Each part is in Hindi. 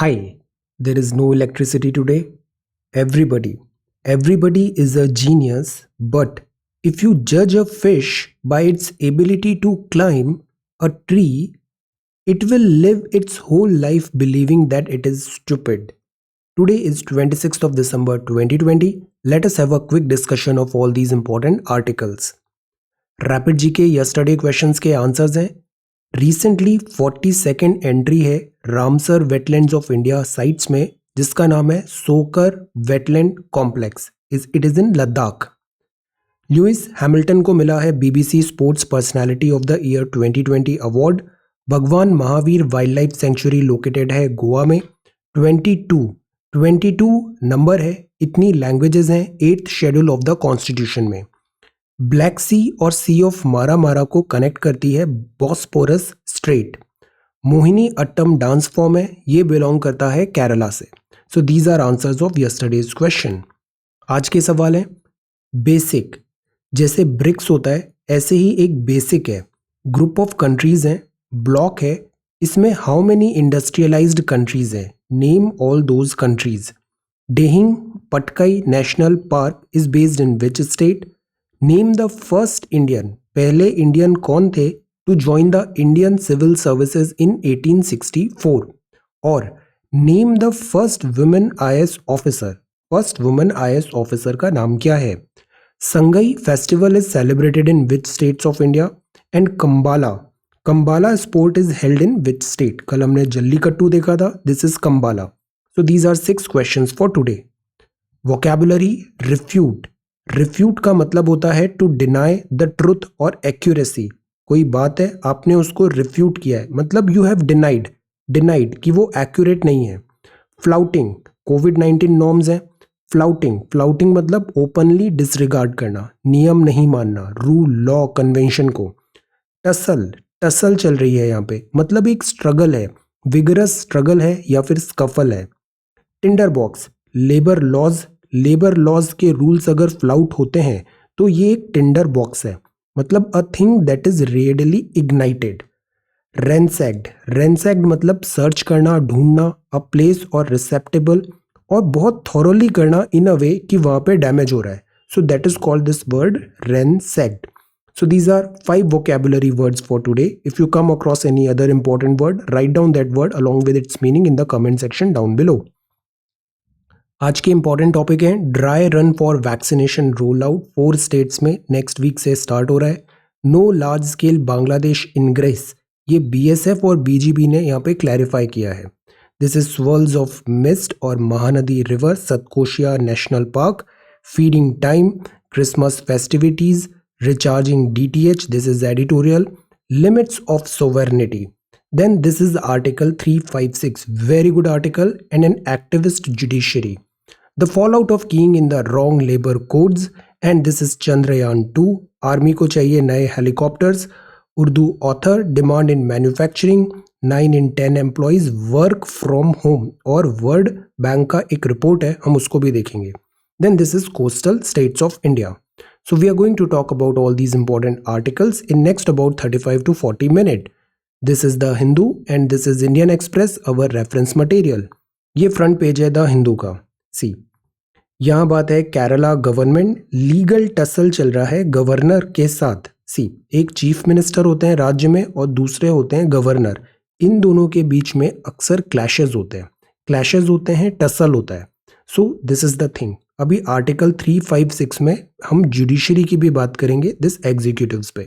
Hi, there is no electricity today. Everybody is a genius, but if you judge a fish by its ability to climb a tree, it will live its whole life believing that it is stupid. Today is 26th of December 2020. Let us have a quick discussion of all these important articles. Rapid GK yesterday questions के आंसर्स हैं. रिसेंटली 42nd एंट्री है Ramsar wetlands of India sites में, जिसका नाम है Tso Kar wetland complex. It is in Ladakh. Lewis Hamilton को मिला है BBC sports personality of the year 2020 award. Bhagwan Mahavir wild life sanctuary located है गोवा में. 22 नंबर है. इतनी लैंग्वेजेस हैं 8th schedule of the constitution में. ब्लैक सी और सी ऑफ मारा को कनेक्ट करती है Bosporus strait. Mohiniyattam dance form है, ये बिलोंग करता है केरला से. So these are answers of yesterday's question. आज के सवाल है बेसिक. जैसे ब्रिक्स होता है ऐसे ही एक बेसिक है. ग्रुप ऑफ कंट्रीज हैं, ब्लॉक है. इसमें हाउ मेनी इंडस्ट्रियलाइज्ड कंट्रीज है? Name all those countries. Dehing Patkai national park is based in which state? Name the first Indian. पहले इंडियन कौन थे to join the Indian civil services in 1864? और name the first women IAS officer. First women IAS officer का नाम क्या है? Sangai festival is celebrated in which states of India? And Kambala sport is held in which state? कल हमने जल्लीकट्टू देखा था. This is Kambala. So these are 6 questions for today. Vocabulary. Refute का मतलब होता है टू डिनाई द ट्रुथ और एक्यूरेसी. कोई बात है, आपने उसको रिफ्यूट किया है, मतलब यू हैव डिनाइड कि वो एक्यूरेट नहीं है. फ्लाउटिंग. कोविड-19 नॉर्म्स है. फ्लाउटिंग मतलब ओपनली डिसरिगार्ड करना, नियम नहीं मानना, रूल लॉ कन्वेंशन को. टसल चल रही है यहाँ पे, मतलब एक स्ट्रगल है, विगरस स्ट्रगल है या फिर स्कफल है. Tinder box. लेबर लॉज के रूल्स अगर फ्लाउट होते हैं तो ये एक टिंडर बॉक्स है, मतलब a thing that is readily ignited. Ransacked मतलब सर्च करना, ढूंढना, अ प्लेस और रिसेप्टेबल, और बहुत थॉरोली करना इन अ वे कि वहां पे डैमेज हो रहा है. So that is called this word ransacked. So these are 5 vocabulary words for today. If you come across any other important word, write down that word along with its meaning in the comment section down below. आज के इंपॉर्टेंट टॉपिक हैं dry run for vaccination roll out 4 states में नेक्स्ट वीक से स्टार्ट हो रहा है. No large scale Bangladesh ingress, ये बीएसएफ और बीजीबी ने यहाँ पे क्लैरिफाई किया है. This is swirls of mist और Mahanadi river Satkosia national park. Feeding time, Christmas festivities, recharging DTH, this is editorial. Limits of sovereignty. Then this is article 356, very good article, and an activist judiciary. The fallout of keying in the wrong labor codes, and this is Chandrayaan 2. Army को चाहिए नए helicopters. Urdu author, demand in manufacturing. 9 in 10 employees work from home. और World Bank का एक report है, हम उसको भी देखेंगे. Then this is coastal states of India. So we are going to talk about all these important articles in next about 35 to 40 minutes. This is the Hindu and this is Indian Express, our reference material. ये फ्रंट पेज है द हिंदू का. सी, यहाँ बात है केरला गवर्नमेंट लीगल टसल चल रहा है गवर्नर के साथ. सी, एक चीफ मिनिस्टर होते हैं राज्य में और दूसरे होते हैं गवर्नर. इन दोनों के बीच में अक्सर क्लैशेज होते हैं, टसल होता है. So this is the thing. अभी आर्टिकल 356 में हम जुडिशरी की भी बात करेंगे, दिस एग्जीक्यूटिव्स पे.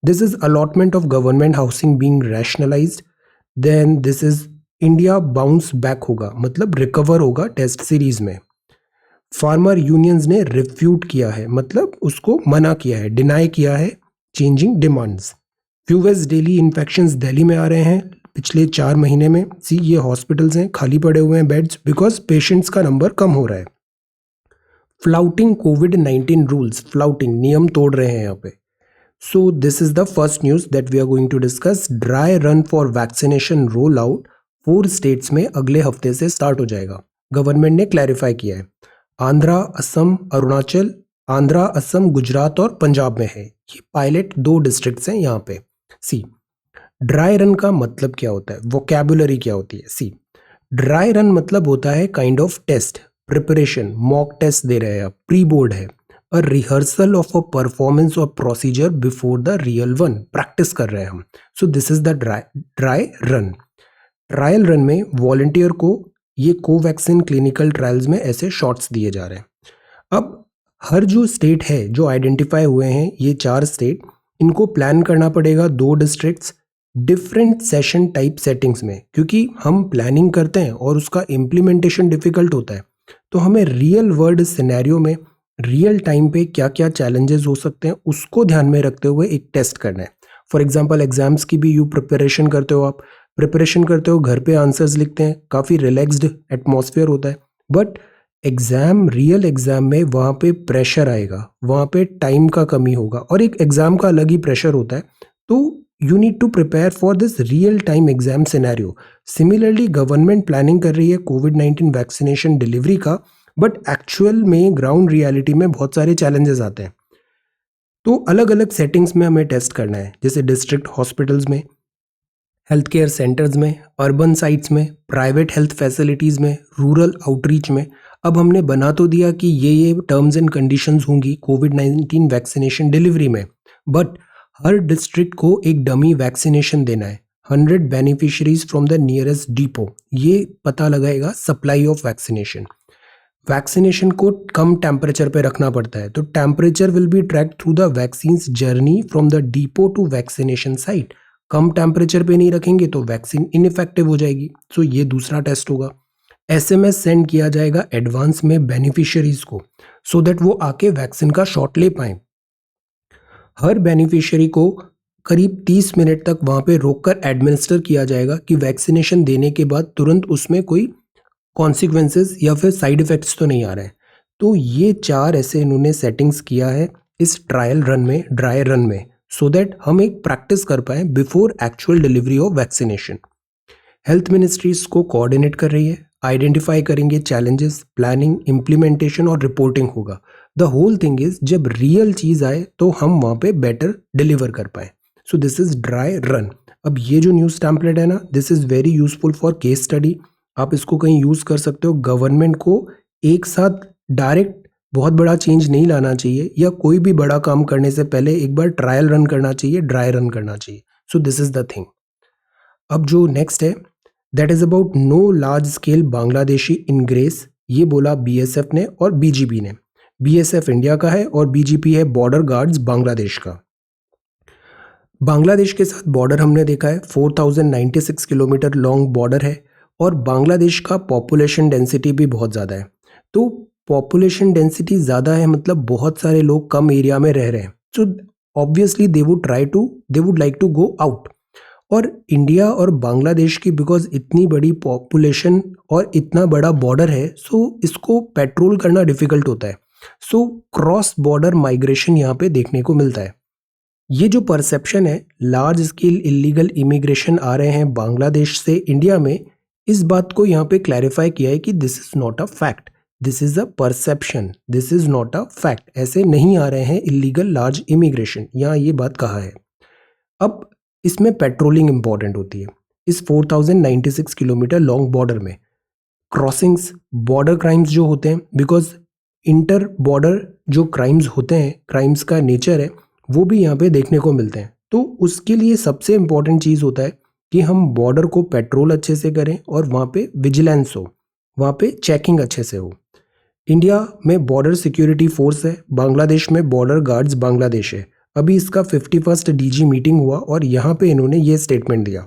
This is allotment of government housing being rationalised. Then this is India bounce back होगा, मतलब रिकवर होगा टेस्ट सीरीज में. फार्मर यूनियंस ने रिफ्यूट किया है, मतलब उसको मना किया है, डिनाई किया है changing demands. Fewest daily infections Delhi में आ रहे हैं पिछले 4 महीने में. सी, ये हॉस्पिटल्स हैं, खाली पड़े हुए हैं बेड्स, बिकॉज पेशेंट्स का नंबर कम हो रहा है. फ्लाउटिंग कोविड-19 रूल्स, फ्लाउटिंग नियम तोड़ रहे हैं यहाँ पे. So this is the first news that we are going to discuss. Dry run for vaccination roll out 4 states में अगले हफ्ते से स्टार्ट हो जाएगा. गवर्नमेंट ने क्लैरिफाई किया है. आंध्रा, असम, गुजरात और पंजाब में है. ये पायलट 2 डिस्ट्रिक्ट्स हैं यहाँ पे. सी, ड्राई रन का मतलब क्या होता है, वोकैबुलरी क्या होती है. सी, ड्राई रन मतलब होता है kind of test, preparation, mock test दे रहे हैं आप, प्री बोर्ड है, a rehearsal of a performance और procedure before the real one, practice कर रहे हैं हम। So this is the dry run. Trial run में वॉलंटियर को ये कोवैक्सिन क्लिनिकल ट्रायल्स में ऐसे शॉट्स दिए जा रहे हैं। अब हर जो स्टेट है जो आइडेंटिफाई हुए हैं, ये 4 स्टेट, इनको प्लान करना पड़ेगा 2 districts different session type settings में, क्योंकि हम प्लानिंग करते हैं और उसका इम्प्लीमेंटेशन डिफिकल्ट होता है, तो हमें रियल वर्ल्ड सिनेरियो में रियल टाइम पे क्या क्या चैलेंजेस हो सकते हैं उसको ध्यान में रखते हुए एक टेस्ट करना है। फॉर एग्जांपल एग्जाम्स की भी यू प्रिपरेशन करते हो, आप प्रिपरेशन करते हो, घर पे आंसर्स लिखते हैं, काफ़ी रिलैक्स्ड एटमॉस्फेयर होता है, बट एग्ज़ाम, रियल एग्ज़ाम में वहाँ पे प्रेशर आएगा, वहाँ पे टाइम का कमी होगा और एक एग्ज़ाम का अलग ही प्रेशर होता है। तो you need to prepare for this real time exam scenario. Similarly government planning कर रही है कोविड-19 वैक्सीनेशन डिलीवरी का, बट एक्चुअल में ग्राउंड रियलिटी में बहुत सारे चैलेंजेस आते हैं। तो अलग अलग सेटिंग्स में हमें टेस्ट करना है, जैसे डिस्ट्रिक्ट हॉस्पिटल्स में, हेल्थ केयर सेंटर्स में, अर्बन साइट्स में, प्राइवेट हेल्थ फैसिलिटीज़ में, रूरल आउटरीच में। अब हमने बना तो दिया कि ये टर्म्स एंड कंडीशंस होंगी कोविड-19 वैक्सीनेशन डिलीवरी में, बट हर डिस्ट्रिक्ट को एक डमी वैक्सीनेशन देना है। 100 beneficiaries from the nearest depot, ये पता लगाएगा सप्लाई ऑफ वैक्सीनेशन। वैक्सीनेशन को कम टेम्परेचर पे रखना पड़ता है, तो temperature will be track through the vaccines journey from the depot to vaccination site. कम टेम्परेचर पे नहीं रखेंगे तो वैक्सीन इनइफेक्टिव हो जाएगी। सो ये दूसरा टेस्ट होगा। एसएमएस सेंड किया जाएगा एडवांस में बेनिफिशियरीज को, सो दैट वो आके वैक्सीन का शॉट ले पाए। हर बेनिफिशियरी को करीब 30 मिनट तक वहाँ पे रोककर एडमिनिस्टर किया जाएगा कि वैक्सीनेशन देने के बाद तुरंत उसमें कोई कॉन्सिक्वेंसेस या फिर साइड इफेक्ट्स तो नहीं आ रहे हैं। तो ये 4 ऐसे इन्होंने सेटिंग्स किया है इस ट्रायल रन में, ड्राई रन में, सो दैट हम एक प्रैक्टिस कर पाए before actual delivery of vaccination. Health ministry इसको कोऑर्डिनेट कर रही है, आइडेंटिफाई करेंगे चैलेंजेस, प्लानिंग, इम्प्लीमेंटेशन और रिपोर्टिंग होगा। द होल थिंग इज जब रियल चीज़ आए तो हम वहाँ पे बेटर डिलीवर कर पाए। सो दिस इज ड्राई रन। अब ये जो न्यूज़ टैम्पलेट है ना, this is very useful for case study. आप इसको कहीं यूज़ कर सकते हो। गवर्नमेंट को एक साथ डायरेक्ट बहुत बड़ा चेंज नहीं लाना चाहिए, या कोई भी बड़ा काम करने से पहले एक बार ट्रायल रन करना चाहिए, ड्राई रन करना चाहिए। So this is the thing. अब जो नेक्स्ट है, that is about no large scale Bangladeshi ingress. ये बोला बीएसएफ ने और बीजीपी ने। बीएसएफ इंडिया का है और बीजीपी है बॉर्डर गार्ड्स बांग्लादेश का। बांग्लादेश के साथ बॉर्डर हमने देखा है, 4096 किलोमीटर लॉन्ग बॉर्डर है, और बांग्लादेश का पॉपुलेशन डेंसिटी भी बहुत ज़्यादा है। तो पॉपुलेशन डेंसिटी ज़्यादा है मतलब बहुत सारे लोग कम एरिया में रह रहे हैं, so obviously they would like to go out. और इंडिया और बांग्लादेश की बिकॉज इतनी बड़ी पॉपुलेशन और इतना बड़ा बॉर्डर है, सो इसको पेट्रोल करना डिफिकल्ट होता है। सो क्रॉस बॉर्डर माइग्रेशन यहाँ पे देखने को मिलता है। ये जो परसेप्शन है लार्ज स्केल इलीगल इमिग्रेशन आ रहे हैं बांग्लादेश से इंडिया में, इस बात को यहाँ पे क्लैरिफाई किया है कि this is not a fact, this is a perception, this is not a fact. ऐसे नहीं आ रहे हैं इलीगल लार्ज इमिग्रेशन, यहाँ ये बात कहा है। अब इसमें पेट्रोलिंग इंपॉर्टेंट होती है। इस 4096 किलोमीटर लॉन्ग बॉर्डर में क्रॉसिंग्स, बॉर्डर क्राइम्स जो होते हैं, बिकॉज इंटर बॉर्डर जो क्राइम्स होते हैं, क्राइम्स का नेचर है, वो भी यहाँ पे देखने को मिलते हैं। तो उसके लिए सबसे इम्पॉर्टेंट चीज़ होता है कि हम बॉर्डर को पेट्रोल अच्छे से करें और वहाँ पे विजिलेंस हो, वहाँ पे चेकिंग अच्छे से हो। इंडिया में बॉर्डर सिक्योरिटी फोर्स है, बांग्लादेश में बॉर्डर गार्ड्स बांग्लादेश है। अभी इसका 51st डीजी मीटिंग हुआ और यहाँ पे इन्होंने ये स्टेटमेंट दिया।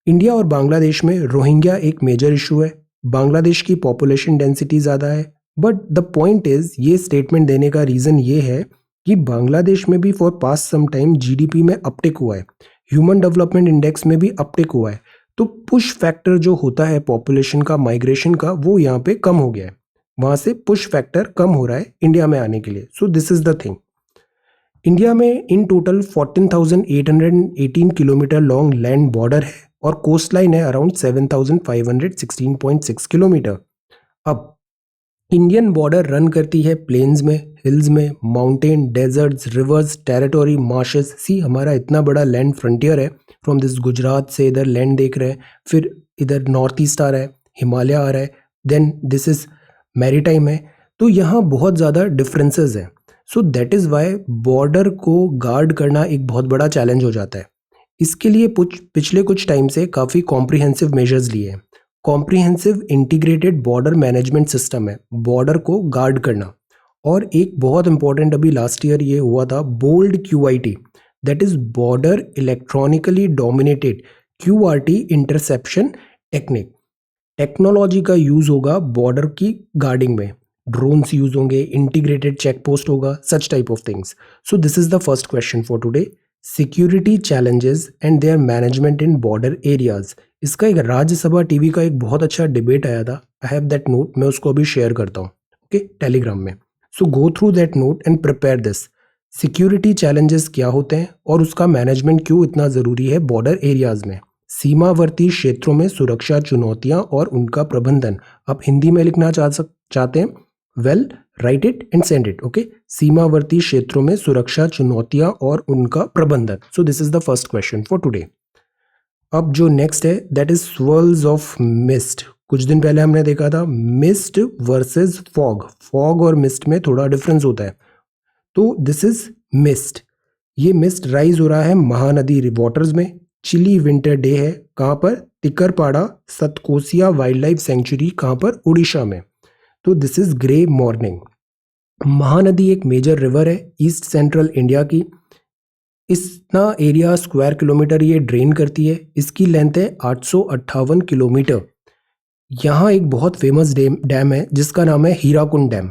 इंडिया और बांग्लादेश में रोहिंग्या एक मेजर इशू है, बांग्लादेश की पॉपुलेशन डेंसिटी ज़्यादा है, बट द पॉइंट इज ये स्टेटमेंट देने का रीज़न ये है कि बांग्लादेश में भी for past some time GDP में अपटिक हुआ है, ह्यूमन डेवलपमेंट इंडेक्स में भी अपटिक हुआ है। तो पुश फैक्टर जो होता है पॉपुलेशन का, माइग्रेशन का, वो यहाँ पे कम हो गया है, वहाँ से पुश फैक्टर कम हो रहा है इंडिया में आने के लिए। So this is the thing. India में in total 14,818 kilometre long land border है और कोस्ट लाइन है अराउंड 7,516.6 किलोमीटर। अब इंडियन बॉर्डर रन करती है प्लेन्स में, हिल्स में, mountain, deserts, rivers, territory, marshes. See हमारा इतना बड़ा लैंड फ्रंटियर है, फ्रॉम दिस गुजरात से इधर लैंड देख रहे हैं, फिर इधर नॉर्थ ईस्ट आ रहा है, हिमालय आ रहा है, देन दिस इज मैरीटाइम है। तो यहाँ बहुत ज़्यादा डिफरेंसेस हैं। सो दैट इज़ वाई बॉर्डर को गार्ड करना एक बहुत बड़ा चैलेंज हो जाता है। इसके लिए पिछले कुछ टाइम से काफ़ी कॉम्प्रिहेंसिव मेजर्स लिए हैं। Comprehensive integrated border management system है बॉर्डर को गार्ड करना। और एक बहुत इंपॉर्टेंट अभी लास्ट ईयर ये हुआ था, bold QIT, that is border electronically dominated QRT interception technique. Technology का यूज होगा बॉर्डर की गार्डिंग में, ड्रोन्स यूज होंगे, इंटीग्रेटेड चेक पोस्ट होगा, such type of things. So this is the first question for today, security challenges and there management in border areas. इसका एक राज्यसभा टीवी का एक बहुत अच्छा डिबेट आया था, आई हैव दैट नोट, मैं उसको अभी शेयर करता हूँ ओके टेलीग्राम में। So go through that note and prepare this. Security challenges क्या होते हैं और उसका मैनेजमेंट क्यों इतना ज़रूरी है बॉर्डर एरियाज में। सीमावर्ती क्षेत्रों में सुरक्षा चुनौतियां और उनका प्रबंधन। आप हिंदी में लिखना चाहते हैं, well right it and send it okay. सीमावर्ती क्षेत्रों में सुरक्षा चुनौतियां और उनका प्रबंधन। सो this is the first question for today. अब जो नेक्स्ट है that is swirls of mist. कुछ दिन पहले हमने देखा था मिस्ट वर्सेस फॉग। फॉग और मिस्ट में थोड़ा डिफरेंस होता है। तो दिस इज मिस्ट। ये मिस्ट राइज हो रहा है महानदी वाटर्स में। चिली विंटर डे है, कहाँ पर, तिकरपाड़ा सतकोसिया वाइल्ड लाइफ सेंचुरी, कहाँ पर, उड़ीसा में। तो this is grey morning. Mahanadi एक मेजर रिवर है ईस्ट सेंट्रल इंडिया की। इतना एरिया स्क्वायर किलोमीटर ये ड्रेन करती है। इसकी लेंथ है 858 किलोमीटर। यहाँ एक बहुत फेमस डैम है जिसका नाम है हीराकुंड डैम।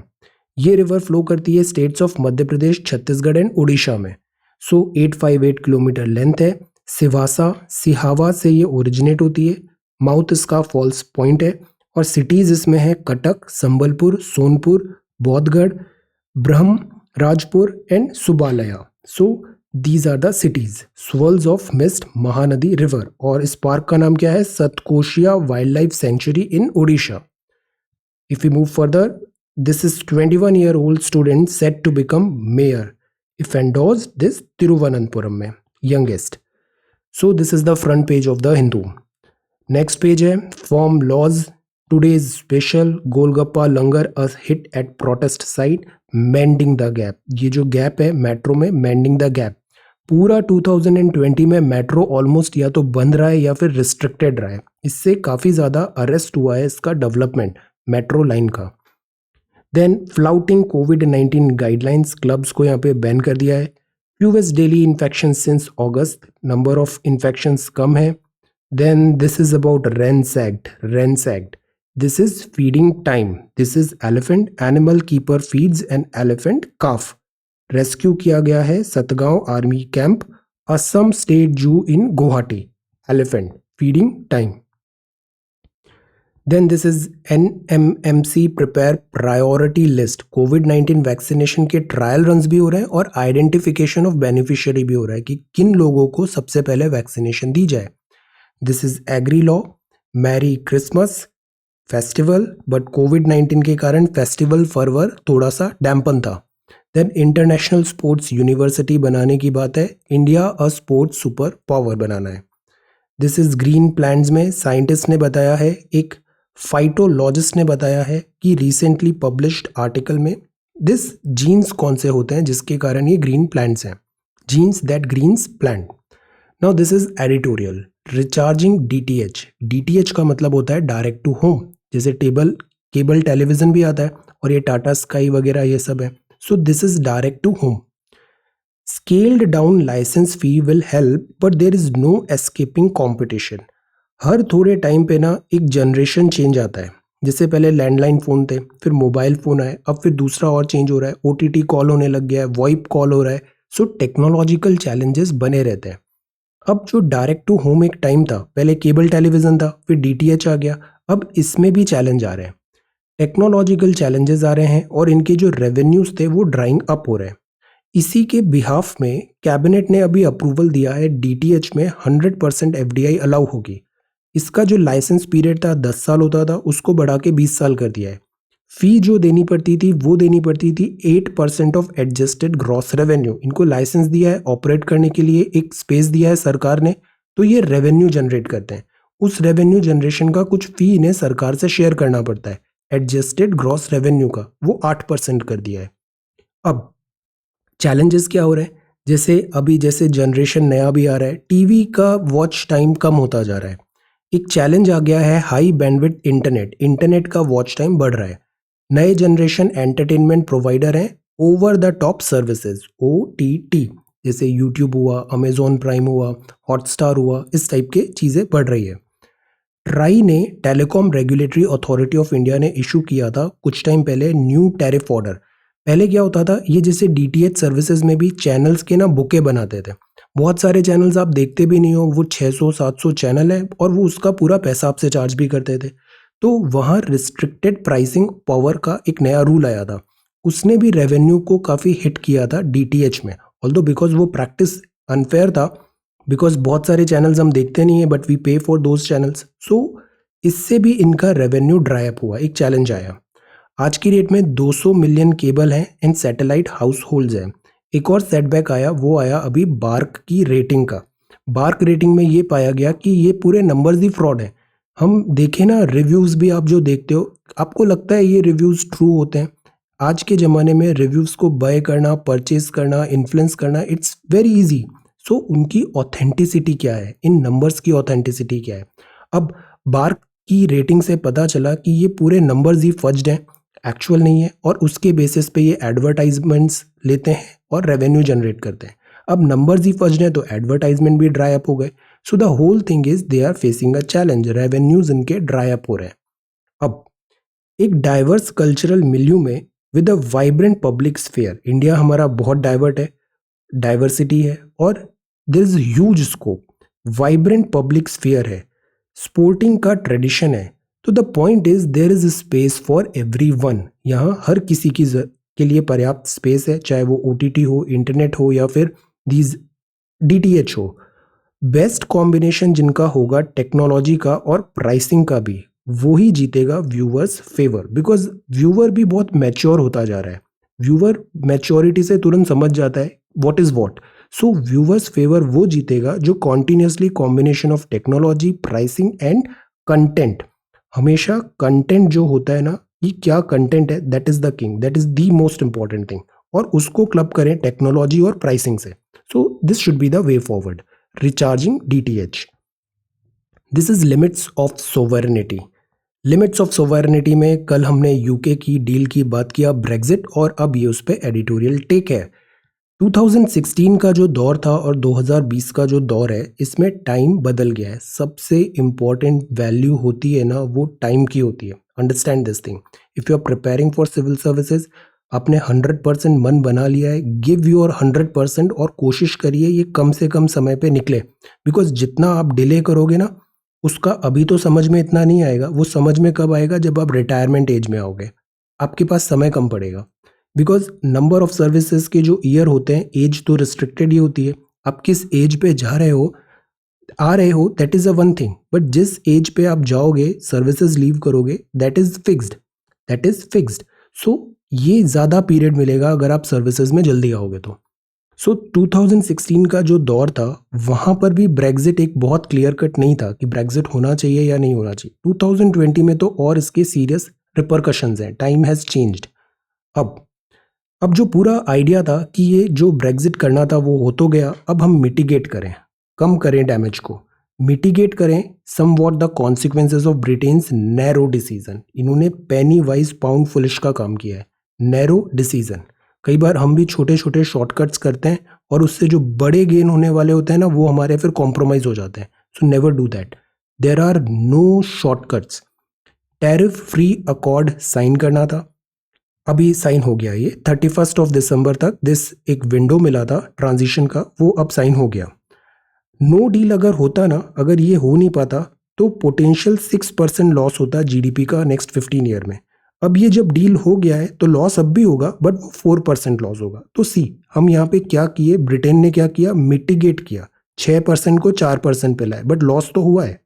ये रिवर फ्लो करती है states of Madhya Pradesh, Chhattisgarh and Orissa में। सो 858 किलोमीटर लेंथ है। सिहावा से ये ओरिजिनेट होती है। माउथ इसका फॉल्स पॉइंट है। और सिटीज इसमें है Cuttack, Sambalpur, Sonpur, Boudhgarh, Brahmarajpur and Subalaya. So these are the cities. Swirls of mist Mahanadi river. और इस पार्क का नाम क्या है, Satkosia wild life sanctuary in Orissa. If you move further, this is 21-year-old student set to become mayor if endorsed this Thiruvananthapuram में, youngest. So this is the front page of the Hindu. Next page है form laws. Today's special golgappa langar a hit at protest site, mending the gap. ये जो गैप है मेट्रो में, mending the gap. पूरा 2020 में मेट्रो ऑलमोस्ट या तो बंद रहा है या फिर रिस्ट्रिक्टेड रहा है। इससे काफ़ी ज़्यादा अरेस्ट हुआ है इसका डेवलपमेंट मेट्रो लाइन का। देन फ्लाउटिंग कोविड-19 गाइडलाइंस, क्लब्स को यहाँ पे बैन कर दिया है। US daily infection since August, number of infections कम है। Then this is about ransacked. This is feeding time. This is elephant animal keeper feeds an elephant calf. Rescue किया गया है Satgaon army camp, Assam state zoo in Guwahati. Elephant feeding time. Then this is NMMC prepare priority list। Covid vaccination के ट्रायल रन्स भी हो रहे हैं और आइडेंटिफिकेशन ऑफ बेनिफिशियरी भी हो रहा है कि किन लोगों को सबसे पहले वैक्सीनेशन दी जाए। This is agri law. Merry Christmas festival, but कोविड-19 के कारण फेस्टिवल फर्वर थोड़ा सा डैम्पन था। देन इंटरनेशनल स्पोर्ट्स यूनिवर्सिटी बनाने की बात है। India a sports super power बनाना है। दिस इज ग्रीन प्लांट्स में साइंटिस्ट ने बताया है, एक फाइटोलॉजिस्ट ने बताया है कि रिसेंटली पब्लिश्ड आर्टिकल में दिस जीन्स कौन से होते हैं जिसके कारण ये ग्रीन प्लांट्स हैं, genes that greens plant. Now this is editorial. Recharging DTH का मतलब होता है डायरेक्ट टू होम, जैसे केबल टेलीविजन भी आता है और ये टाटा स्काई वगैरह ये सब है। So this is direct to home. Scaled down licence fee will help but there is no escaping competition. हर थोड़े टाइम पे ना एक जनरेशन चेंज आता है। जैसे पहले लैंडलाइन फ़ोन थे, फिर मोबाइल फ़ोन आए, अब फिर दूसरा और चेंज हो रहा है, OTT कॉल होने लग गया है, वॉइप कॉल हो रहा है। सो टेक्नोलॉजिकल चैलेंजेस बने रहते हैं। अब जो डायरेक्ट टू होम एक टाइम था, पहले केबल टेलीविज़न था, फिर DTH आ गया, अब इसमें भी चैलेंज आ रहे हैं, टेक्नोलॉजिकल चैलेंजेस आ रहे हैं और इनके जो रेवेन्यूज़ थे वो ड्राइंग अप हो रहे हैं। इसी के बिहाफ में कैबिनेट ने अभी अप्रूवल दिया है DTH में 100% FDI अलाउ होगी। इसका जो लाइसेंस पीरियड था 10 साल होता था, उसको बढ़ा के 20 साल कर दिया है। फी जो देनी पड़ती थी वो देनी पड़ती थी 8% ऑफ एडजस्टेड ग्रॉस रेवेन्यू। इनको लाइसेंस दिया है, ऑपरेट करने के लिए एक स्पेस दिया है सरकार ने, तो ये रेवेन्यू जनरेट करते हैं। उस रेवेन्यू जनरेशन का कुछ फी इन्हें सरकार से शेयर करना पड़ता है। एडजस्टेड ग्रॉस रेवेन्यू का वो 8% कर दिया है। अब चैलेंजेस क्या हो रहे हैं, जैसे जनरेशन नया भी आ रहा है, टीवी का वॉच टाइम कम होता जा रहा है। एक चैलेंज आ गया है हाई बैंडविड्थ इंटरनेट, इंटरनेट का वॉच टाइम बढ़ रहा है। नए जनरेशन एंटरटेनमेंट प्रोवाइडर हैं, over the top services OTT, जैसे यूट्यूब हुआ, अमेजॉन प्राइम हुआ, हॉटस्टार हुआ, इस टाइप के चीज़ें बढ़ रही है। ट्राई ने, telecom regulatory authority of India ने इशू किया था कुछ टाइम पहले न्यू टैरिफ ऑर्डर। पहले क्या होता था, ये जैसे DTH सर्विसेज में भी चैनल्स के ना बुके बनाते थे। बहुत सारे चैनल्स आप देखते भी नहीं हो, वो 600-700 चैनल है और वो उसका पूरा पैसा आपसे चार्ज भी करते थे। तो वहाँ रिस्ट्रिक्टेड प्राइसिंग पावर का एक नया रूल आया था, उसने भी रेवेन्यू को काफ़ी हिट किया था DTH में। ऑल्दो बिकॉज वो प्रैक्टिस अनफेयर था, बिकॉज बहुत सारे चैनल्स हम देखते नहीं है बट वी पे फॉर दोज चैनल्स, सो इससे भी इनका रेवेन्यू ड्राई अप हुआ, एक चैलेंज आया। आज की डेट में 200 मिलियन केबल हैं एंड सैटेलाइट हाउस होल्ड्स हैं। एक और सेटबैक आया, वो आया अभी बार्क की रेटिंग का। बार्क रेटिंग में ये पाया गया कि ये पूरे नंबर्स ही फ्रॉड है। हम देखें ना, रिव्यूज़ भी आप जो देखते हो, आपको लगता है ये रिव्यूज़ ट्रू होते हैं। आज के ज़माने में रिव्यूज़ को बाय करना, परचेज करना, इन्फ्लुएंस करना, इट्स वेरी इजी। सो उनकी ऑथेंटिसिटी क्या है, इन नंबर्स की ऑथेंटिसिटी क्या है। अब बार्क की रेटिंग से पता चला कि ये पूरे नंबर्स ही फज्ड हैं, एक्चुअल नहीं है, और उसके बेसिस पे ये एडवर्टाइजमेंट्स लेते हैं और रेवेन्यू जनरेट करते हैं। अब नंबर्स ही फज्ड हैं तो एडवर्टाइजमेंट भी ड्राई अप हो गए। So the whole thing is they are facing a challenge, revenues इनके ड्राई अप हो रहे हैं। अब एक डाइवर्स कल्चरल मिल्यू में with a vibrant public sphere, India हमारा बहुत डाइवर्ट है, डाइवर्सिटी है और there is huge scope, vibrant public sphere है, स्पोर्टिंग का ट्रेडिशन है। तो the point is there is space for everyone, यहाँ हर किसी के लिए पर्याप्त स्पेस है, चाहे वो OTT हो, इंटरनेट हो या फिर दीज DTH हो। बेस्ट कॉम्बिनेशन जिनका होगा टेक्नोलॉजी का और प्राइसिंग का भी, वो ही जीतेगा व्यूवर्स फेवर, बिकॉज व्यूवर भी बहुत मैच्योर होता जा रहा है। व्यूवर मैच्योरिटी से तुरंत समझ जाता है what is what. So viewers favour वो जीतेगा जो continuously combination of technology, pricing and content. हमेशा कंटेंट जो होता है ना, ये क्या कंटेंट है, that is the king, that is the most important thing, और उसको क्लब करें टेक्नोलॉजी और प्राइसिंग से। So this should be the way forward. Recharging DTH, this is limits of sovereignty. Limits of sovereignty में कल हमने UK की डील की बात किया, ब्रेग्जिट, और अब ये उस पर एडिटोरियल टेक है। 2016 का जो दौर था और 2020 का जो दौर है, इसमें टाइम बदल गया है। सबसे इम्पॉर्टेंट वैल्यू होती है ना, वो टाइम की होती है। Understand this thing. If you are preparing for civil services, आपने 100% मन बना लिया है, गिव योर 100% और कोशिश करिए ये कम से कम समय पे निकले। बिकॉज जितना आप डिले करोगे ना, उसका अभी तो समझ में इतना नहीं आएगा, वो समझ में कब आएगा, जब आप रिटायरमेंट एज में आओगे, आपके पास समय कम पड़ेगा। बिकॉज नंबर ऑफ सर्विसेज के जो ईयर होते हैं, एज तो रिस्ट्रिक्टेड ही होती है। आप किस एज पे जा रहे हो, आ रहे हो, that is a one thing, but जिस एज पे आप जाओगे, सर्विसेज लीव करोगे, that is fixed, that is fixed. So ये ज़्यादा पीरियड मिलेगा अगर आप सर्विसेज में जल्दी आओगे तो। सो 2016 का जो दौर था, वहाँ पर भी ब्रेग्जिट एक बहुत क्लियर कट नहीं था कि ब्रेग्जिट होना चाहिए या नहीं होना चाहिए। 2020 में तो और इसके सीरियस रिपरकशंस हैं, टाइम हैज़ चेंज्ड। अब जो पूरा आइडिया था कि ये जो ब्रेग्जिट करना था वो हो तो गया, अब हम मिटिगेट करें, कम करें डैमेज को, मिटिगेट करें somewhat the consequences of Britain's narrow decision. इन्होंने पेनी वाइज पाउंड फुलिश का काम किया है, नैरो डिसीजन। कई बार हम भी छोटे छोटे शॉर्टकट्स करते हैं और उससे जो बड़े गेन होने वाले होते हैं ना, वो हमारे फिर कॉम्प्रोमाइज हो जाते हैं। So never do that, there are no shortcuts. Tariff free accord sign करना था, अभी साइन हो गया। ये 31 दिसंबर तक दिस एक विंडो मिला था ट्रांजिशन का, वो अब साइन हो गया। नो डील अगर होता ना, अगर ये हो नहीं पाता, तो पोटेंशियल 6% लॉस होता GDP का नेक्स्ट 15 ईयर में। अब ये जब डील हो गया है तो लॉस अब भी होगा, बट 4% लॉस होगा। तो हम यहाँ पे क्या किए, ब्रिटेन ने क्या किया, मिटिगेट किया, 6% को 4% पे लाए, बट लॉस तो हुआ है।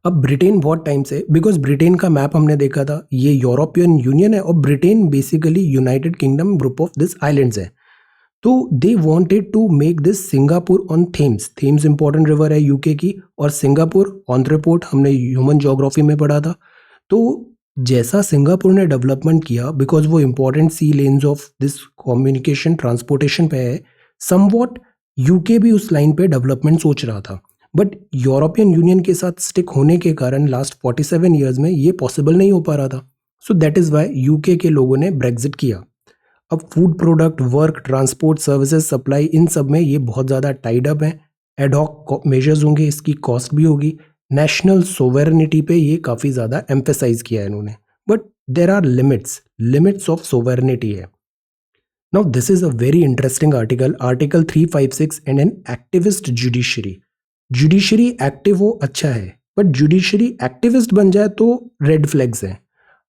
अब ब्रिटेन बहुत टाइम से, बिकॉज ब्रिटेन का मैप हमने देखा था, ये यूरोपियन यूनियन है और Britain basically United Kingdom group of this islands है। तो they wanted to make this Singapore on Thames. Thames important river है यूके की, और सिंगापुर ऑन्ट्रेपोर्ट हमने ह्यूमन ज्योग्राफी में पढ़ा था। तो जैसा सिंगापुर ने डेवलपमेंट किया, बिकॉज वो important sea lanes of this communication transportation पे है, समवॉट यूके भी उस लाइन पे डेवलपमेंट सोच रहा था। बट यूरोपियन यूनियन के साथ स्टिक होने के कारण लास्ट 47 ईयर्स में ये पॉसिबल नहीं हो पा रहा था। So that is why UK के लोगों ने ब्रेग्जिट किया। अब food product, work, transport, services, supply, इन सब में ये बहुत ज़्यादा टाइड अप है। एडहॉक मेजर्स होंगे, इसकी कॉस्ट भी होगी। नेशनल सोवेरेनिटी पे ये काफ़ी ज़्यादा एम्फेसाइज किया है इन्होंने। But there are limits of sovereignty है। Now this is a very interesting article 356 and an activist judiciary. Judiciary active हो अच्छा है, बट जुडिशरी एक्टिविस्ट बन जाए तो रेड फ्लैग्स हैं।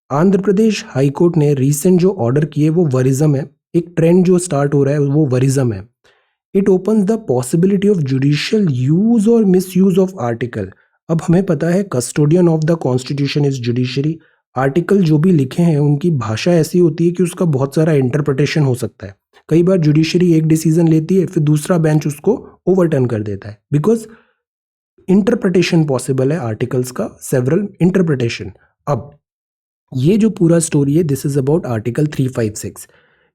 आंध्र प्रदेश हाई कोर्ट ने रिसेंट जो ऑर्डर किए वो वरिज्म है। एक ट्रेंड जो स्टार्ट हो रहा है वो वरिज्म है। It opens the possibility of judicial use और मिस यूज ऑफ आर्टिकल। अब हमें पता है custodian of the constitution is judiciary. Article जो भी लिखे हैं उनकी भाषा ऐसी होती है कि उसका बहुत सारा इंटरप्रिटेशन हो सकता है। कई बार जुडिशरी एक डिसीजन लेती है, फिर दूसरा बेंच उसको ओवरटर्न कर देता है, बिकॉज इंटरप्रिटेशन पॉसिबल है आर्टिकल्स का, सेवरल इंटरप्रिटेशन। अब ये जो पूरा स्टोरी है, दिस इज अबाउट आर्टिकल 356।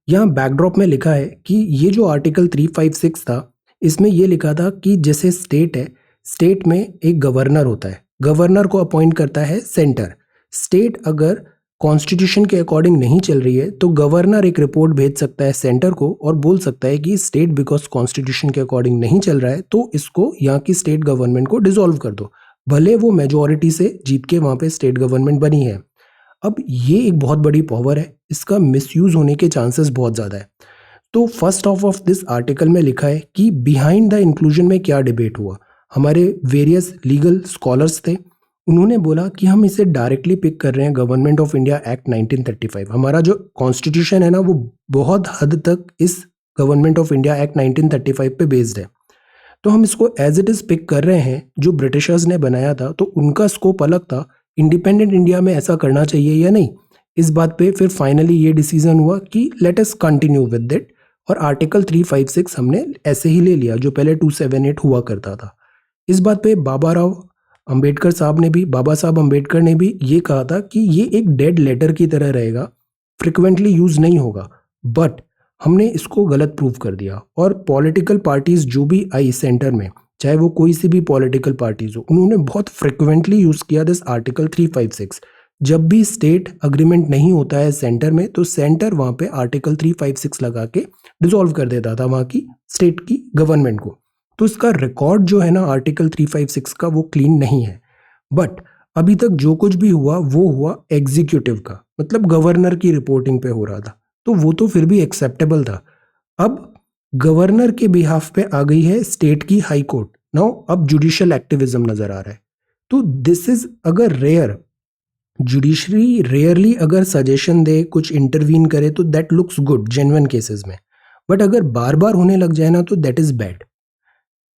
यहाँ बैकड्रॉप में लिखा है कि ये जो आर्टिकल 356 था, इसमें ये लिखा था कि जैसे स्टेट है, स्टेट में एक गवर्नर होता है, गवर्नर को अपॉइंट करता है सेंटर। स्टेट अगर कॉन्स्टिट्यूशन के अकॉर्डिंग नहीं चल रही है तो गवर्नर एक रिपोर्ट भेज सकता है सेंटर को और बोल सकता है कि स्टेट बिकॉज कॉन्स्टिट्यूशन के अकॉर्डिंग नहीं चल रहा है तो इसको, यहाँ की स्टेट गवर्नमेंट को डिसॉल्व कर दो, भले वो मेजोरिटी से जीत के वहाँ पे स्टेट गवर्नमेंट बनी है। अब ये एक बहुत बड़ी पावर है, इसका मिसयूज होने के चांसेस बहुत ज़्यादा है। तो फर्स्ट ऑफ दिस आर्टिकल में लिखा है कि बिहाइंड द इंक्लूजन में क्या डिबेट हुआ। हमारे वेरियस लीगल स्कॉलर्स थे, उन्होंने बोला कि हम इसे डायरेक्टली पिक कर रहे हैं गवर्नमेंट ऑफ इंडिया एक्ट 1935। हमारा जो कॉन्स्टिट्यूशन है ना वो बहुत हद तक इस गवर्नमेंट ऑफ इंडिया एक्ट 1935 पे बेस्ड है। तो हम इसको एज इट इज़ पिक कर रहे हैं। जो ब्रिटिशर्स ने बनाया था तो उनका स्कोप अलग था, इंडिपेंडेंट इंडिया में ऐसा करना चाहिए या नहीं। इस बात पे फिर फाइनली ये डिसीजन हुआ कि let us continue with it, और आर्टिकल 356 हमने ऐसे ही ले लिया जो पहले 278 हुआ करता था। इस बात पे बाबा साहब अम्बेडकर ने भी ये कहा था कि ये एक डेड लेटर की तरह रहेगा, फ्रिक्वेंटली यूज नहीं होगा। बट हमने इसको गलत प्रूव कर दिया, और पॉलिटिकल पार्टीज जो भी आई सेंटर में, चाहे वो कोई सी भी पॉलिटिकल पार्टीज हो, उन्होंने बहुत फ्रिक्वेंटली यूज किया दिस आर्टिकल 356। जब भी स्टेट अग्रीमेंट नहीं होता है सेंटर में तो सेंटर वहां पे आर्टिकल 356 लगा के डिसॉल्व कर देता था वहां की स्टेट की गवर्नमेंट को। तो इसका रिकॉर्ड जो है ना आर्टिकल 356 का वो क्लीन नहीं है। बट अभी तक जो कुछ भी हुआ वो हुआ एग्जीक्यूटिव का, मतलब गवर्नर की रिपोर्टिंग पे हो रहा था, तो वो तो फिर भी एक्सेप्टेबल था। अब गवर्नर के बिहाफ पे आ गई है स्टेट की हाई कोर्ट। नाउ अब जुडिशियल एक्टिविज्म नजर आ रहा है। तो दिस इज अगर रेयर, जुडिशरी रेयरली अगर सजेशन दे, कुछ इंटरवीन करे तो that looks good genuine cases में। बट अगर बार बार होने लग जाए ना तो that is bad.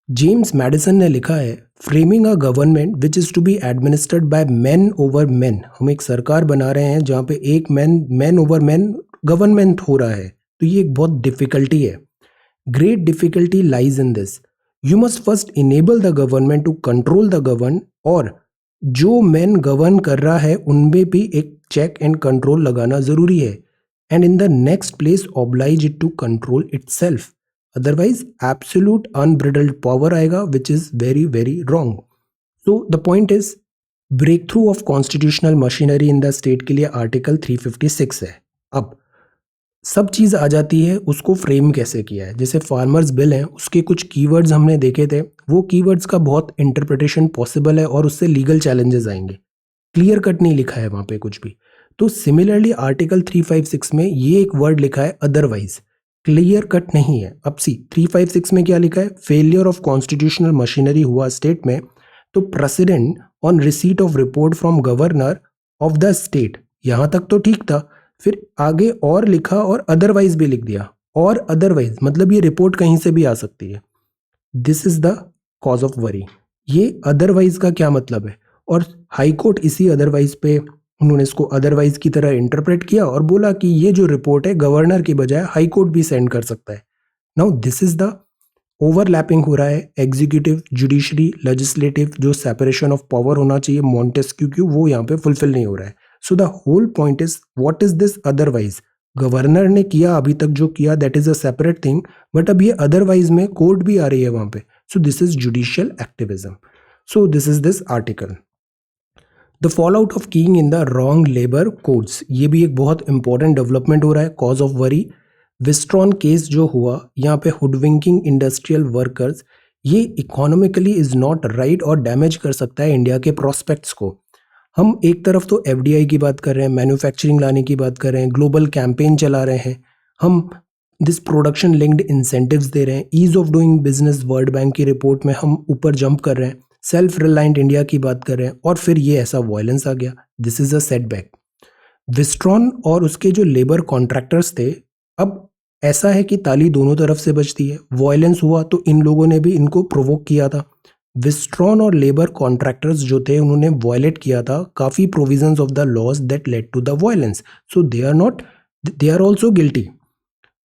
James Madison ने लिखा है, framing a government which is to be administered by man over man. हम एक सरकार बना रहे हैं जहाँ पे एक मैन ओवर मैन गवर्नमेंट हो रहा है, तो ये एक बहुत डिफिकल्टी है। Great difficulty lies in this, you must first enable the government to control the govern, और जो मैन गवर्न कर रहा है उनमें भी एक चेक एंड कंट्रोल लगाना जरूरी है। And in the next place oblige it to control itself, otherwise absolute unbridled power आएगा which is very very wrong. So the point is break through of constitutional machinery in the state के लिए आर्टिकल 356 है। अब सब चीज़ आ जाती है उसको फ्रेम कैसे किया है। जैसे फार्मर्स बिल है, उसके कुछ कीवर्ड्स हमने देखे थे, वो कीवर्ड्स का बहुत इंटरप्रिटेशन पॉसिबल है और उससे लीगल चैलेंजेस आएंगे। क्लियर कट नहीं लिखा है वहाँ पे कुछ भी। तो सिमिलरली आर्टिकल 356 में ये एक वर्ड लिखा है अदरवाइज, क्लियर कट नहीं है। अब सी 356 में क्या लिखा है, फेलियर ऑफ कॉन्स्टिट्यूशनल मशीनरी हुआ स्टेट में तो president on receipt of report from governor of the state, यहाँ तक तो ठीक था। फिर आगे और लिखा और अदरवाइज भी लिख दिया, और अदरवाइज मतलब ये रिपोर्ट कहीं से भी आ सकती है। This is the cause of worry. ये अदरवाइज का क्या मतलब है, और हाई कोर्ट इसी अदरवाइज पे उन्होंने इसको अदरवाइज की तरह इंटरप्रेट किया और बोला कि ये जो रिपोर्ट है गवर्नर की बजाय हाई कोर्ट भी सेंड कर सकता है। Now this is the overlapping हो रहा है एग्जीक्यूटिव, जुडिशरी, लेजिस्लेटिव, जो सेपरेशन ऑफ पावर होना चाहिए मॉन्टेस्क्यू, वो यहाँ पे फुलफिल नहीं हो रहा है. So the whole point is what is this otherwise. Governor ने किया अभी तक जो किया that is a separate thing, but अब ये अदरवाइज में कोर्ट भी आ रही है वहां पे. So this is judicial activism. So this is this article. The fall out of keying in the wrong labour codes, ये भी एक बहुत इंपॉर्टेंट डेवलपमेंट हो रहा है. Cause of worry, Wistron case जो हुआ यहाँ पे, हुडविंकिंग इंडस्ट्रियल वर्कर्स, ये इकोनॉमिकली इज नॉट राइट और डैमेज कर सकता है इंडिया के प्रोस्पेक्ट्स को. हम एक तरफ तो एफडीआई की बात कर रहे हैं, मैन्युफैक्चरिंग लाने की बात कर रहे हैं, ग्लोबल कैंपेन चला रहे हैं, हम दिस प्रोडक्शन लिंक्ड इंसेंटिव्स दे रहे हैं, ease of doing business world bank की रिपोर्ट में हम ऊपर जंप कर रहे हैं, सेल्फ रिलायंट इंडिया की बात कर रहे हैं, और फिर ये ऐसा वायलेंस आ गया. This is a setback. Wistron और उसके जो लेबर कॉन्ट्रैक्टर्स थे, अब ऐसा है कि ताली दोनों तरफ से बजती है. वायलेंस हुआ तो इन लोगों ने भी इनको प्रोवोक किया था. विस्ट्रॉन और लेबर कॉन्ट्रैक्टर्स जो थे उन्होंने वायलेट किया था काफ़ी provisions of the laws that led to the violence. So they are also guilty.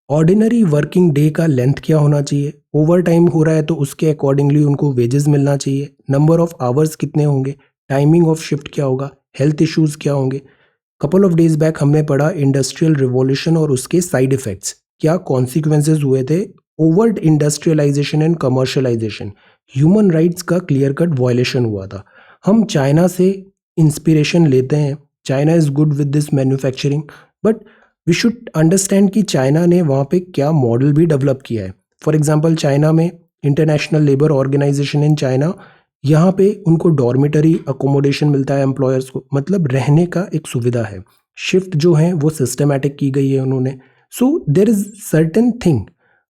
Ordinary working day का लेंथ क्या होना चाहिए, ओवर टाइम हो रहा है तो उसके अकॉर्डिंगली उनको वेजेस मिलना चाहिए, नंबर ऑफ आवर्स कितने होंगे, टाइमिंग ऑफ शिफ्ट क्या होगा, हेल्थ इश्यूज क्या होंगे. कपल ऑफ डेज बैक हमने पढ़ा इंडस्ट्रियल रिवॉल्यूशन और उसके साइड इफेक्ट्स, क्या कॉन्सिक्वेंसेज हुए थे. Over industrialisation and commercialisation, human rights का क्लियर कट वायलेशन हुआ था. हम चाइना से इंस्पिरेशन लेते हैं, China is good with this manufacturing, but we should understand कि चाइना ने वहाँ पे क्या मॉडल भी डेवलप किया है. फॉर एग्जांपल चाइना में international labour organisation in China, यहाँ पे उनको डॉर्मिटरी अकोमोडेशन मिलता है एम्प्लॉयर्स को, मतलब रहने का एक सुविधा है. शिफ्ट जो है वो सिस्टमैटिक की गई है उन्होंने. So there is certain thing,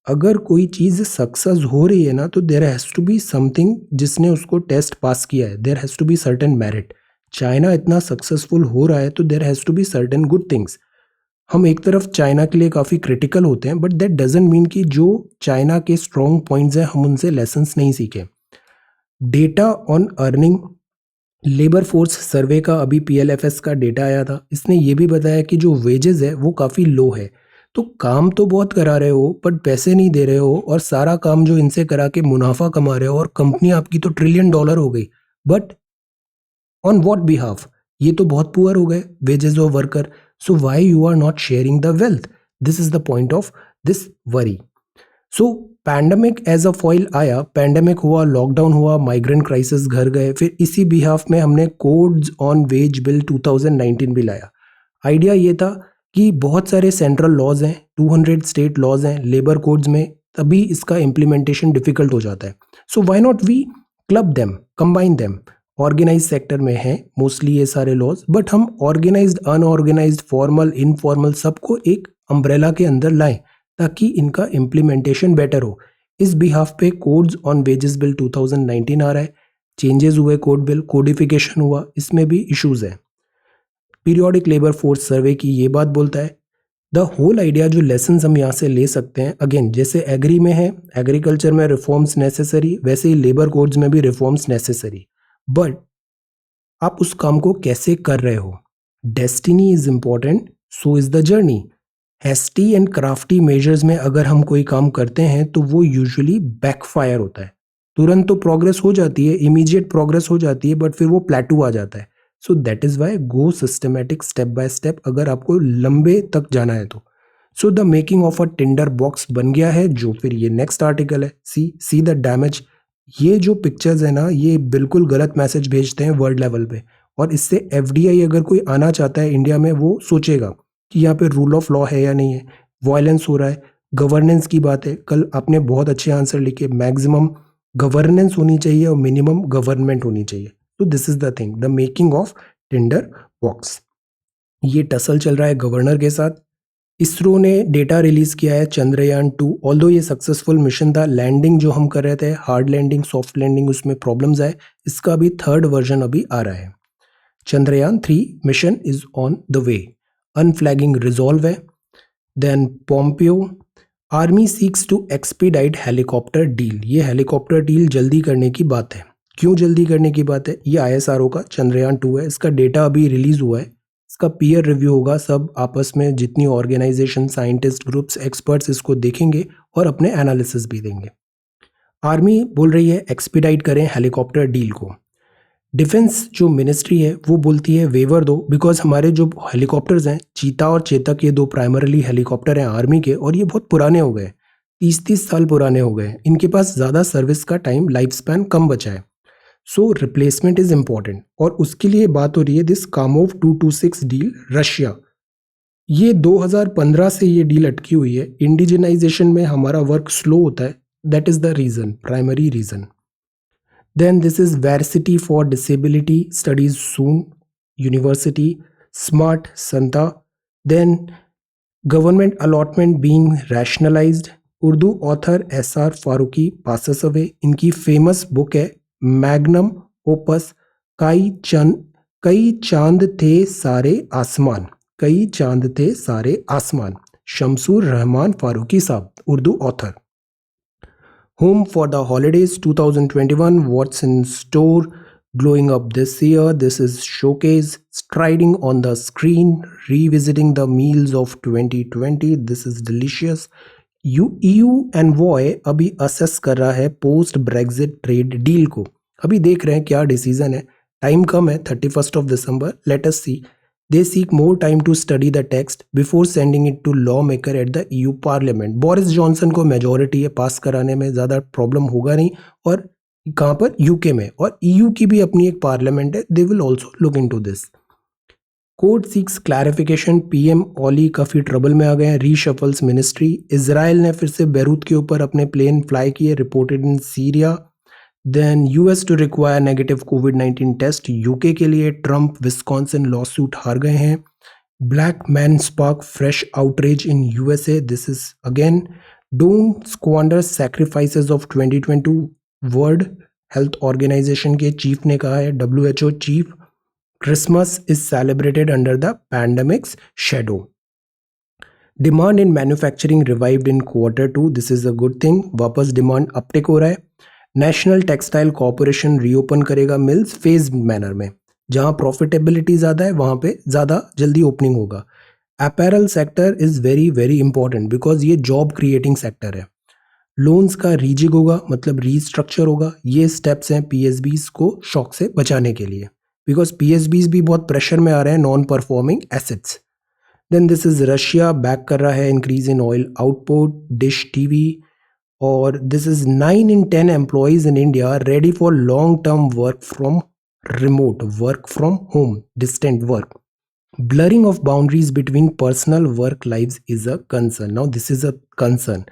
अगर कोई चीज़ सक्सेस हो रही है ना तो there has to be something जिसने उसको टेस्ट पास किया है, there has to be certain merit. China इतना सक्सेसफुल हो रहा है तो there has to be certain good things. हम एक तरफ चाइना के लिए काफ़ी क्रिटिकल होते हैं, बट दैट डजेंट मीन कि जो चाइना के स्ट्रॉन्ग पॉइंट्स हैं हम उनसे लेसन्स नहीं सीखे. Data on earning, labour force survey का अभी पीएलएफएस का डेटा आया था, इसने ये भी बताया कि जो वेजेस है वो काफ़ी लो है. तो काम तो बहुत करा रहे हो बट पैसे नहीं दे रहे हो, और सारा काम जो इनसे करा के मुनाफा कमा रहे हो, और कंपनी आपकी तो ट्रिलियन डॉलर हो गई, बट ऑन व्हाट बिहाफ, ये तो बहुत पुअर हो गए wages of worker. So why you are not sharing the wealth, this is the point of this worry. So pandemic as a foil आया, पैंडमिक हुआ, लॉकडाउन हुआ, माइग्रेंट क्राइसिस घर गए, फिर इसी बिहाफ में हमने कोड्स ऑन वेज बिल 2019 भी लाया. आइडिया ये था कि बहुत सारे सेंट्रल लॉज हैं, 200 स्टेट लॉज हैं लेबर कोड्स में, तभी इसका इम्प्लीमेंटेशन डिफिकल्ट हो जाता है. So why not we club them, combine them. Organise sector में हैं मोस्टली ये सारे लॉज, बट हम ऑर्गेनाइज्ड, अनऑर्गेनाइज्ड, फॉर्मल, इनफॉर्मल सबको एक अम्ब्रेला के अंदर लाएं ताकि इनका इम्प्लीमेंटेशन बेटर हो. इस बिहाफ पे कोड्स ऑन वेजेस बिल 2019 आ रहा है, चेंजेस हुए कोड बिल, कोडिफिकेशन हुआ, इसमें भी इश्यूज है. पीरियोडिक लेबर फोर्स सर्वे की ये बात बोलता है. द होल आइडिया, जो लेसन हम यहाँ से ले सकते हैं, अगेन जैसे एग्री में है, एग्रीकल्चर में रिफॉर्म्स नेसेसरी, वैसे ही लेबर कोड्स में भी रिफॉर्म्स नेसेसरी, बट आप उस काम को कैसे कर रहे हो. Destiny is important, so is the journey. Hasty and crafty measures में अगर हम कोई काम करते हैं तो वो यूजुअली बैकफायर होता है. तुरंत तो प्रोग्रेस हो जाती है, इमीडिएट प्रोग्रेस हो जाती है, बट फिर वो प्लेटू आ जाता है. So that is why go systematic, step by step, अगर आपको लंबे तक जाना है तो. So the making of a Tinder box बन गया है, जो फिर ये नेक्स्ट आर्टिकल है. See the damage. ये जो पिक्चर्स है ना, ये बिल्कुल गलत मैसेज भेजते हैं वर्ल्ड लेवल पे, और इससे एफडीआई अगर कोई आना चाहता है इंडिया में, वो सोचेगा कि यहाँ पे रूल ऑफ लॉ है या नहीं है, वायलेंस हो रहा है, गवर्नेंस की बात है. कल आपने बहुत अच्छे आंसर लिखे, मैक्सिमम गवर्नेंस होनी चाहिए और मिनिमम गवर्नमेंट होनी चाहिए. तो this is the thing, the making of Tinder box. ये टसल चल रहा है गवर्नर के साथ. इसरो ने डेटा रिलीज किया है चंद्रयान 2, ऑल्दो ये सक्सेसफुल मिशन था. लैंडिंग जो हम कर रहे थे, हार्ड लैंडिंग, सॉफ्ट लैंडिंग, उसमें प्रॉब्लम्स आए, इसका भी थर्ड वर्जन अभी आ रहा है. Chandrayaan 3 mission is on the way. Unflagging resolve है. Then Pompeo, army seeks to expedite helicopter deal. ये हेलीकॉप्टर डील जल्दी करने की बात है. क्यों जल्दी करने की बात है, ये आईएसआरओ का चंद्रयान 2 है, इसका डेटा अभी रिलीज हुआ है. इसका पीयर रिव्यू होगा, सब आपस में जितनी ऑर्गेनाइजेशन, साइंटिस्ट ग्रुप्स, एक्सपर्ट्स इसको देखेंगे और अपने एनालिसिस भी देंगे। आर्मी बोल रही है एक्सपीडाइट करें हेलीकॉप्टर डील को। डिफेंस जो मिनिस्ट्री है वो बोलती है वेवर दो, बिकॉज हमारे जो हेलीकॉप्टर्स हैं, चीता और चेतक, ये दो प्राइमरली हेलीकॉप्टर हैं आर्मी के, और ये बहुत पुराने हो गए, 30-30 साल पुराने हो गए, इनके पास ज़्यादा सर्विस का टाइम, लाइफ स्पैन कम बचा है। सो रिप्लेसमेंट इज इंपॉर्टेंट, और उसके लिए बात हो रही है दिस कामोव 226 डील रशिया। ये 2015 से ये डील अटकी हुई है। इंडिजिनाइजेशन में हमारा वर्क स्लो होता है, that is the reason, primary reason. Then this is Varsity for disability studies soon university, smart santa. Then government allotment being rationalised. Urdu author SR Faruqi passes away. इनकी फेमस बुक है मैग्नम ओपस कई चांद थे सारे आसमान, कई चांद थे सारे आसमान, शमसूर रहमान फारूकी साहब, Urdu author. Home for the Holidays 2021, what's in store, glowing up this year, this is showcase, striding on the screen, revisiting the meals of 2020, this is delicious। EU envoy अभी असेस कर रहा है पोस्ट ब्रेग्जिट ट्रेड डील को, अभी देख रहे हैं क्या डिसीजन है, टाइम कम है, 31st of December, let us see। They seek more time to study the text before sending it to lawmaker at the EU Parliament। Boris Johnson को मेजॉरिटी है, पास कराने में ज़्यादा प्रॉब्लम होगा नहीं, और कहाँ पर, यूके में, और EU की भी अपनी एक पार्लियामेंट है, they will also look into this. Court seeks clarification, PM Oli काफ़ी ट्रबल में आ गए हैं, रीशफल्स मिनिस्ट्री। इजराइल ने फिर से बैरूत के ऊपर अपने प्लेन फ्लाई किए, reported in Syria. Then US to require negative COVID-19 test, UK के लिए ट्रंप विस्कॉन्सिन लॉसूट हार गए हैं। Black man spark fresh outrage in USA, this is again don't squander sacrifices of 2022, world health organisation के चीफ ने कहा है, WHO chief. Christmas is celebrated under the pandemic's shadow. Demand in manufacturing revived in Q2, this is a good thing, वापस डिमांड अपटेक हो रहा है। नेशनल टेक्सटाइल कॉर्पोरेशन रीओपन करेगा मिल्स फेज मैनर में, जहां प्रॉफिटेबिलिटी ज़्यादा है वहां पे ज़्यादा जल्दी ओपनिंग होगा। Apparel sector is very very important because ये जॉब क्रिएटिंग सेक्टर है। लोन्स का रीजिग होगा, मतलब रीस्ट्रक्चर होगा, ये स्टेप्स हैं PSBs को शॉक से बचाने के लिए, बिकॉज PSBs भी बहुत प्रेशर में आ रहे हैं, non performing assets. Then this is Russia back कर रहा है increase in oil output, dish TV, और this is 9 in 10 employees in India ready for long term work from remote, work from home, distant work. Blurring of boundaries between personal work lives is a concern. Now this is a concern.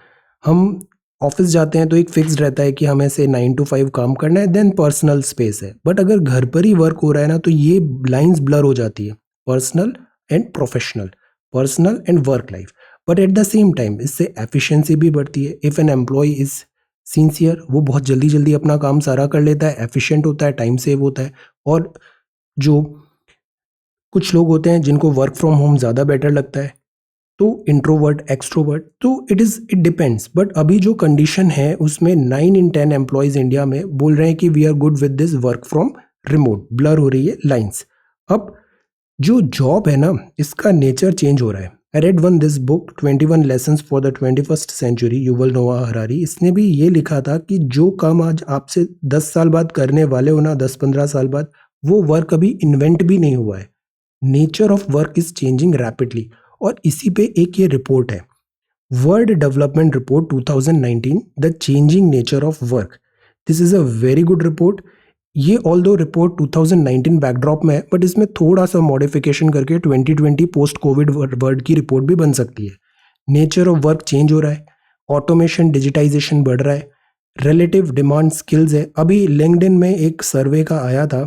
हम ऑफिस जाते हैं तो एक फिक्स रहता है कि हमें से 9 to 5 काम करना है, देन पर्सनल स्पेस है, बट अगर घर पर ही वर्क हो रहा है ना, तो ये लाइंस ब्लर हो जाती है, personal and professional, personal and work life. But at the same time इससे एफिशिएंसी भी बढ़ती है। If an employee is sincere, वो बहुत जल्दी जल्दी अपना काम सारा कर लेता है, एफिशिएंट होता है, टाइम सेव होता है। और जो कुछ लोग होते हैं जिनको वर्क फ्रॉम होम ज़्यादा बेटर लगता है, तो इंट्रोवर्ट, एक्सट्रोवर्ट, तो इट डिपेंड्स। बट अभी जो कंडीशन है उसमें 9 in 10 एम्प्लॉयज़ इंडिया में बोल रहे हैं कि we are good with this work from remote, blur हो रही है लाइंस। अब जो जॉब है ना, इसका नेचर चेंज हो रहा है। I read one this book 21 lessons for the 21st century, Yuval Noah Harari. इसने भी ये लिखा था कि जो काम आज आपसे 10 साल बाद करने वाले हो ना, 10-15 साल बाद, वो वर्क अभी इन्वेंट भी नहीं हुआ है। Nature of work is changing rapidly. और इसी पे एक ये रिपोर्ट है, world development report 2019, the changing nature of work. This is a very good report. ये ऑल दो रिपोर्ट 2019 बैकड्रॉप में है, बट इसमें थोड़ा सा मॉडिफिकेशन करके 2020 पोस्ट कोविड वर्ल्ड की रिपोर्ट भी बन सकती है। नेचर ऑफ वर्क चेंज हो रहा है, ऑटोमेशन, डिजिटाइजेशन बढ़ रहा है, रिलेटिव डिमांड स्किल्स है। अभी लिंक्डइन में एक सर्वे का आया था,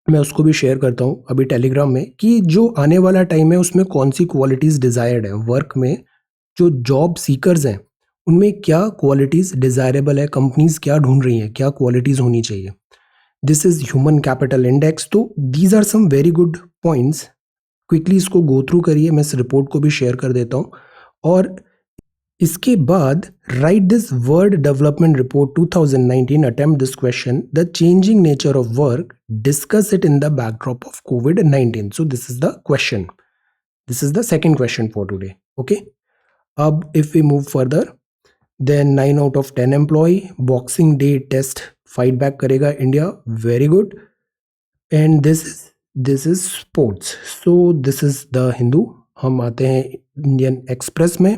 मैं उसको भी शेयर करता हूँ अभी टेलीग्राम में, कि जो आने वाला टाइम है उसमें कौन सी क्वालिटीज़ डिज़ायर्ड है वर्क में, जो जॉब सीकर्स हैं उनमें क्या क्वालिटीज़ डिज़ायरेबल है, कंपनीज क्या ढूंढ रही हैं, क्या क्वालिटीज़ होनी चाहिए। This is human capital index. तो these are some very good points, quickly इसको गो थ्रू करिए, मैं इस रिपोर्ट को भी शेयर कर देता हूँ। और इसके बाद write this world development report 2019, attempt this question, the changing nature of work, discuss it in the backdrop of COVID-19. So this is the question, this is the second question for today. Okay, अब if we move further, then 9 out of 10 employ boxing day test fight back करेगा India, very good. And this is sports. So this is the Hindu. हम आते हैं इंडियन एक्सप्रेस में.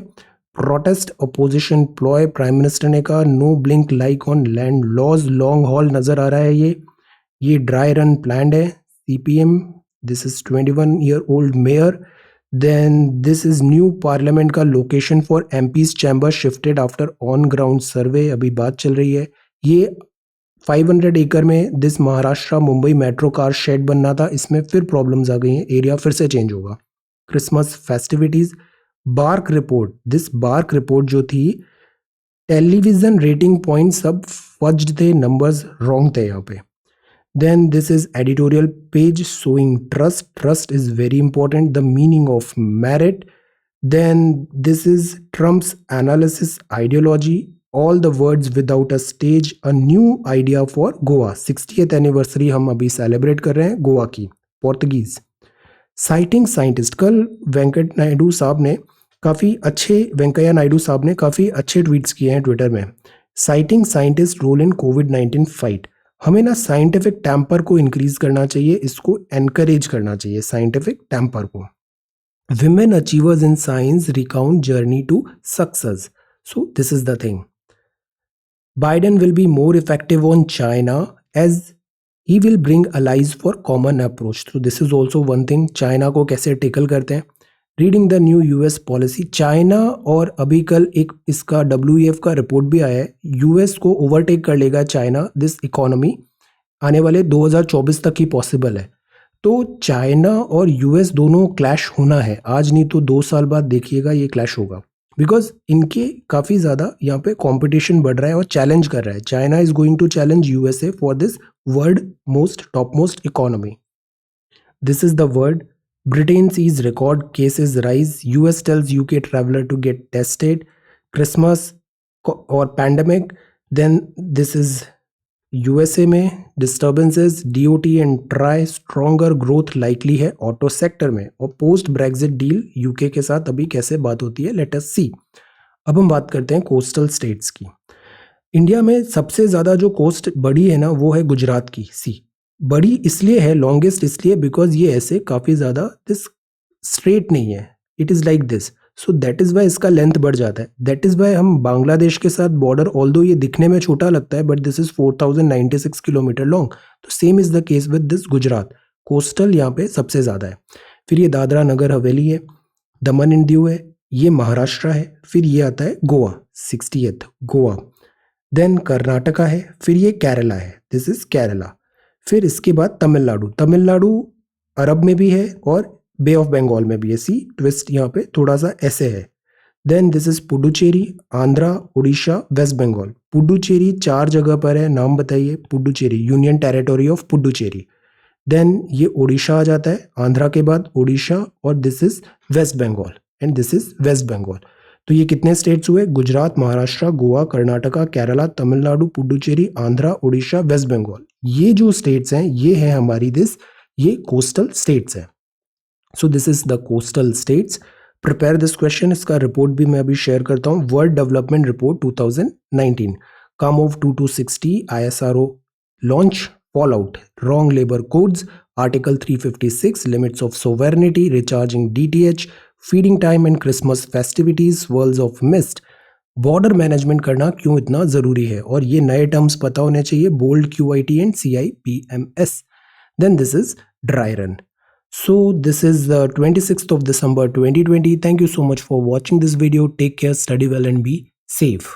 Protest opposition ploy, prime minister ने कहा no blink like on land laws, long haul नजर आ रहा है. ये ड्राई रन प्लान्ड है. CPM, this is 21 year old mayor. Then this is new parliament का location for MP's chamber shifted after on ground survey, अभी बात चल रही है. ये 500 एकड़ में this Maharashtra Mumbai metro car shed बनना था, इसमें फिर प्रॉब्लम्स आ गई हैं, एरिया फिर से चेंज होगा. Christmas festivities, BARC report, this BARC report जो थी, टेलीविजन रेटिंग पॉइंट सब फज्ड थे, नंबर्स रॉन्ग थे यहाँ पे. Then this is editorial page showing trust, trust is very important, the meaning of merit. Then this is Trump's analysis ideology, all the words without a stage, a new idea for Goa. 60th anniversary हम अभी सेलिब्रेट कर रहे हैं गोवा की, पोर्तुगीज. साइटिंग साइंटिस्ट, कल वेंकैया नायडू साहब ने काफ़ी अच्छे ट्वीट्स किए हैं ट्विटर में. Citing scientist role in COVID-19 fight. हमें ना साइंटिफिक टैम्पर को इंक्रीज करना चाहिए, इसको एनकरेज करना चाहिए साइंटिफिक टैम्पर को. Women achievers in science recount journey to success. So this is the thing. Biden will be more effective on China as he will bring allies for common approach. So this is also one thing, China को कैसे टेकल करते हैं. Reading the new US policy, China और अभी कल एक इसका WEF का रिपोर्ट भी आया है, US को ओवरटेक कर लेगा चाइना, दिस इकोनॉमी आने वाले 2024 तक ही पॉसिबल है. तो चाइना और US दोनों क्लैश होना है, आज नहीं तो 2 साल बाद देखिएगा ये क्लैश होगा, बिकॉज इनके काफ़ी ज़्यादा यहाँ पे कंपटीशन बढ़ रहा है और चैलेंज कर रहा है. China is going to challenge USA for this world top most economy. This is the word. Britain sees record cases rise. US tells UK traveler to get tested. Christmas और pandemic. Then this is USA में disturbances, DOT and TRAI stronger growth likely है ऑटो सेक्टर में. और पोस्ट ब्रेग्जिट डील UK के साथ अभी कैसे बात होती है, लेट अस सी. अब हम बात करते हैं कोस्टल स्टेट्स की. इंडिया में सबसे ज़्यादा जो कोस्ट बड़ी है ना वो है गुजरात की. सी बड़ी इसलिए है, लॉन्गेस्ट इसलिए बिकॉज ये ऐसे काफ़ी ज़्यादा दिस स्ट्रेट नहीं है, it is like this. So that is Y इसका लेंथ बढ़ जाता है. दैट इज़ वाई हम बांग्लादेश के साथ बॉर्डर, ऑल्दो ये दिखने में छोटा लगता है but this is 4096 kilometre long. तो same is the case with this Gujarat. Coastal यहाँ पे सबसे ज़्यादा है. फिर ये दादरा नगर हवेली है, दमन एंड दीव है, ये महाराष्ट्र है. फिर ये आता है गोवा, 60th गोवा. देन कर्नाटका है, फिर ये केरला है, दिस इज़ केरला. फिर इसके बाद तमिलनाडु अरब में भी है और बे ऑफ बंगाल में भी है. सी ट्विस्ट यहाँ पे थोड़ा सा ऐसे है. Then this is Puducherry, Andhra, Orissa, West Bengal. Puducherry 4 जगह पर है, नाम बताइए. Puducherry, union territory of Puducherry. Then ये उड़ीसा आ जाता है, आंध्रा के बाद उड़ीसा, और this is West Bengal and this is West Bengal. तो ये कितने स्टेट्स हुए, गुजरात, महाराष्ट्र, गोवा, कर्नाटका, केरला, तमिलनाडु, पुडुचेरी, आंध्रा, उड़ीसा, वेस्ट बंगाल. ये जो स्टेट्स हैं ये है हमारी ये कोस्टल स्टेट्स हैं. So this is the coastal states. Prepare this question, इसका रिपोर्ट भी मैं अभी शेयर करता हूँ. World development report 2019, come of 2260, ISRO launch, fall out, wrong labour codes, article 356, limits of sovereignty, recharging DTH, feeding time and Christmas festivities, worlds of mist. Border management करना क्यों इतना ज़रूरी है, और ये नए टर्म्स पता होने चाहिए, bold, QIT and CIPMS. Then this is dry run. So this is the 26th of December 2020. Thank you so much for watching this video. Take care, study well and be safe.